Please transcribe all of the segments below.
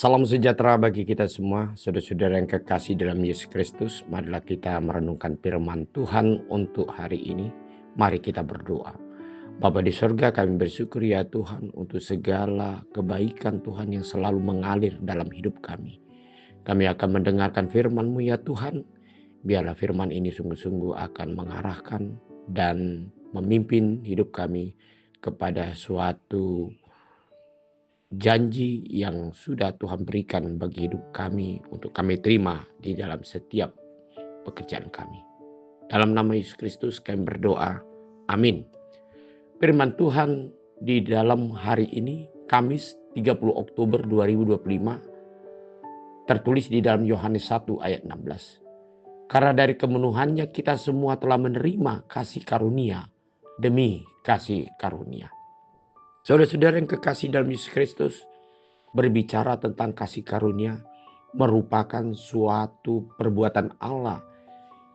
Salam sejahtera bagi kita semua, saudara-saudara yang kekasih dalam Yesus Kristus. Marilah kita merenungkan firman Tuhan untuk hari ini. Mari kita berdoa. Bapa di surga, kami bersyukur ya Tuhan untuk segala kebaikan Tuhan yang selalu mengalir dalam hidup kami. Kami akan mendengarkan firman-Mu ya Tuhan. Biarlah firman ini sungguh-sungguh akan mengarahkan dan memimpin hidup kami kepada suatu janji yang sudah Tuhan berikan bagi hidup kami untuk kami terima di dalam setiap pekerjaan kami. Dalam nama Yesus Kristus kami berdoa. Amin. Firman Tuhan di dalam hari ini, Kamis 30 Oktober 2025, tertulis di dalam Yohanes 1 ayat 16. Karena dari kemenuhannya kita semua telah menerima kasih karunia demi kasih karunia. Saudara-saudara yang kekasih dalam Yesus Kristus, berbicara tentang kasih karunia merupakan suatu perbuatan Allah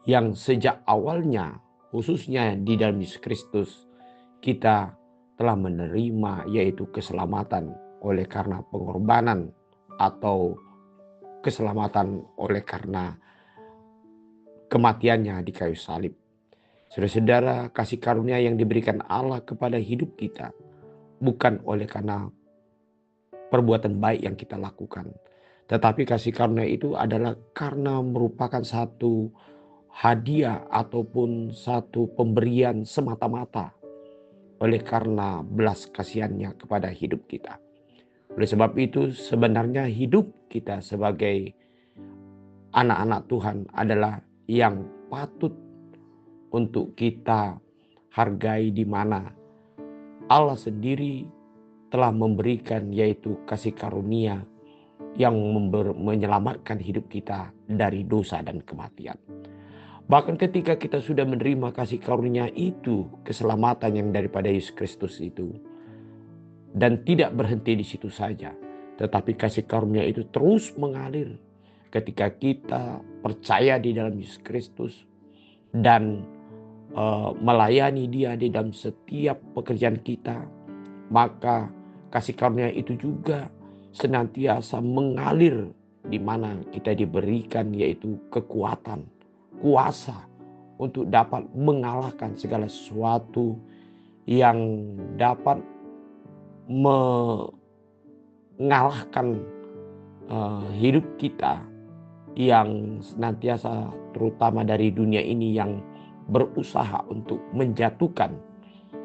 yang sejak awalnya, khususnya di dalam Yesus Kristus, kita telah menerima, yaitu keselamatan oleh karena pengorbanan atau keselamatan oleh karena kematiannya di kayu salib. Saudara-saudara, kasih karunia yang diberikan Allah kepada hidup kita bukan oleh karena perbuatan baik yang kita lakukan, tetapi kasih karunia itu adalah karena merupakan satu hadiah ataupun satu pemberian semata-mata oleh karena belas kasihannya kepada hidup kita. Oleh sebab itu sebenarnya hidup kita sebagai anak-anak Tuhan adalah yang patut untuk kita hargai, di mana Allah sendiri telah memberikan, yaitu kasih karunia yang menyelamatkan hidup kita dari dosa dan kematian. Bahkan ketika kita sudah menerima kasih karunia itu, keselamatan yang daripada Yesus Kristus itu, dan tidak berhenti di situ saja, tetapi kasih karunia itu terus mengalir ketika kita percaya di dalam Yesus Kristus dan melayani Dia di dalam setiap pekerjaan kita. Maka kasih karunia itu juga senantiasa mengalir, di mana kita diberikan yaitu kekuatan, kuasa untuk dapat mengalahkan segala sesuatu yang dapat mengalahkan hidup kita yang senantiasa, terutama dari dunia ini, yang berusaha untuk menjatuhkan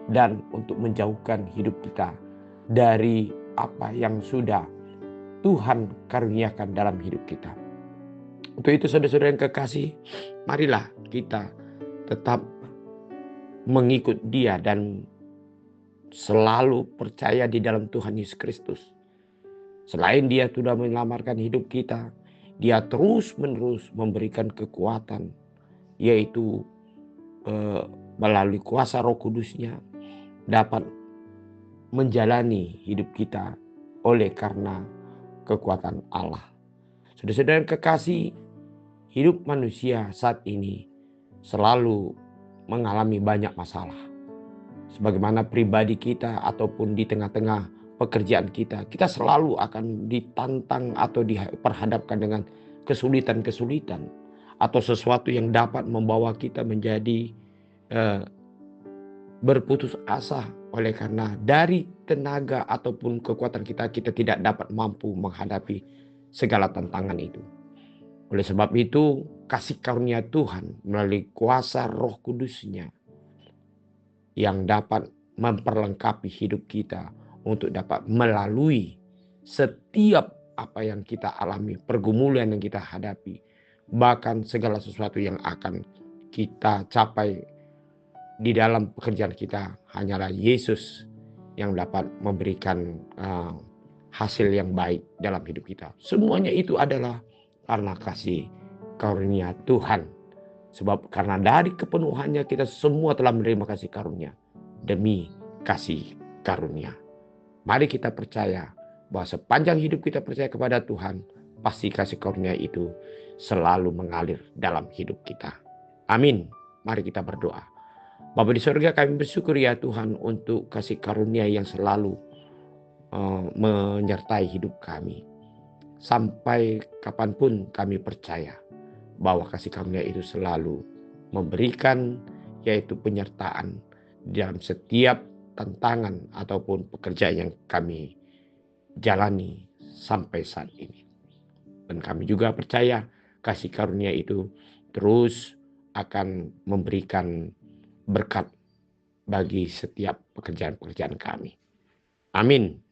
dan untuk menjauhkan hidup kita dari apa yang sudah Tuhan karuniakan dalam hidup kita. Untuk itu saudara-saudara yang kekasih, marilah kita tetap mengikut Dia dan selalu percaya di dalam Tuhan Yesus Kristus. Selain Dia sudah menyelamatkan hidup kita, Dia terus-menerus memberikan kekuatan, yaitu melalui kuasa Roh Kudus-Nya dapat menjalani hidup kita oleh karena kekuatan Allah. Saudara-saudara yang kekasih, hidup manusia saat ini selalu mengalami banyak masalah. Sebagaimana pribadi kita ataupun di tengah-tengah pekerjaan kita, kita selalu akan ditantang atau diperhadapkan dengan kesulitan-kesulitan atau sesuatu yang dapat membawa kita menjadi berputus asa oleh karena dari tenaga ataupun kekuatan kita tidak dapat mampu menghadapi segala tantangan itu. Oleh sebab itu, kasih karunia Tuhan melalui kuasa Roh Kudus-Nya yang dapat memperlengkapi hidup kita untuk dapat melalui setiap apa yang kita alami, pergumulan yang kita hadapi, bahkan segala sesuatu yang akan kita capai di dalam pekerjaan kita. Hanyalah Yesus yang dapat memberikan hasil yang baik dalam hidup kita. Semuanya itu adalah karena kasih karunia Tuhan. Sebab karena dari kepenuhannya kita semua telah menerima kasih karunia demi kasih karunia. Mari kita percaya bahwa sepanjang hidup kita percaya kepada Tuhan, pasti kasih karunia itu selalu mengalir dalam hidup kita. Amin. Mari kita berdoa. Bapa di surga, kami bersyukur ya Tuhan untuk kasih karunia yang selalu menyertai hidup kami. sampai kapanpun kami percaya bahwa kasih karunia itu selalu memberikan yaitu penyertaan dalam setiap tantangan ataupun pekerjaan yang kami jalani sampai saat ini. Dan kami juga percaya kasih karunia itu terus akan memberikan berkat bagi setiap pekerjaan-pekerjaan kami. Amin.